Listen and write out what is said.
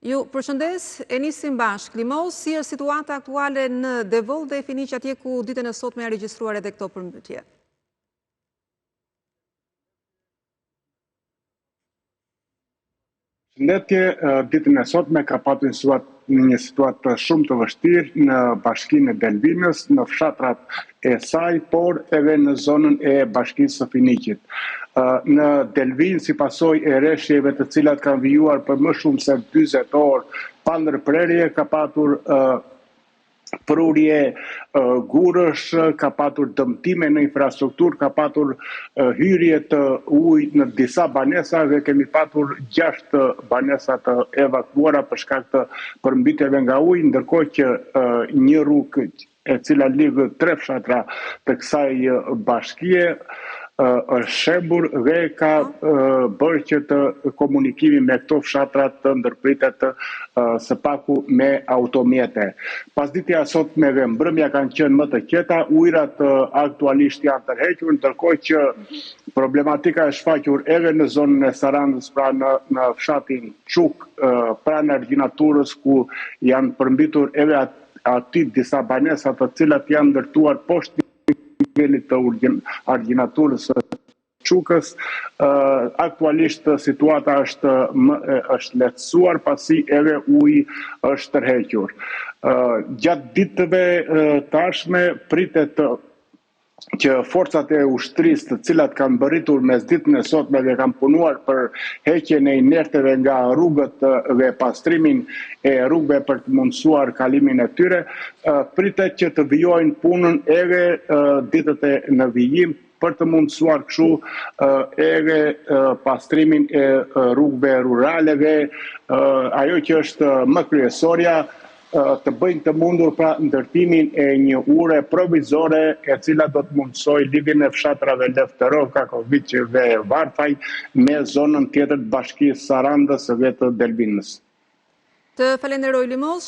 Ju përshëndes, e nisim bashkë. Limos, si është situata aktuale në Devoll dhe e fini që atje ku ditën e sotme janë regjistruar edhe këto përmbytje? Shëndetje, ditën e sotme ka patur një situatë shumë të vështirë në bashkinë e Delvinës, në fshatrat e saj, por edhe në zonën e bashkisë së Finikit. Në Delvinë, si pasojë e rreshjeve të cilat kanë vijuar për më shumë se 40 orë pa ndërprerje, ka patur prurje gurësh, ka patur dëmtime në infrastrukturë, ka patur hyrje të ujit në disa banesa dhe kemi patur 6 banesa të evakuara për shkak të përmbytjeve nga uji, ndërkohë që një rrugë e cila lidh 3 fshatra të kësaj bashkie është shembur dhe ka bërë që të komunikimi me këto fshatra të ndërpritet së paku me automjete. Pasditja sotme dhe mbrëmja kanë qenë më të qeta, ujrat aktualisht janë tërhequr, ndërkohë që problematika e shfaqur edhe në zonën e Sarandës, pra në fshatin Çuk, pranë argjinaturës, ku janë përmbytur edhe aty disa banesa të cilat janë ndërtuar poshtë nivelit të argjinaturës së Çukës. Aktualisht situata është lehtësuar pasi edhe uji është tërhequr. Gjatë ditëve tashme pritet që forcat e ushtrisë të cilat kanë bërritur mes ditën e sotme dhe kanë punuar për heqjen e inerteve nga rrugët dhe pastrimin e rrugëve për të mundësuar kalimin e tyre, pritet që të vijojnë punën edhe ditët e në vijim për të mundësuar kështu edhe pastrimin e rrugëve rurale dhe ajo që është më kryesorja, të bëjnë të mundur pra ndërtimin e një ure provizore e cila do të mundësoj lidhjen e fshatrave Lefterov, Kakoviç dhe Varfaj me zonën tjetër të bashkisë Sarandës dhe të Delvinës. Të falenderoj Limos.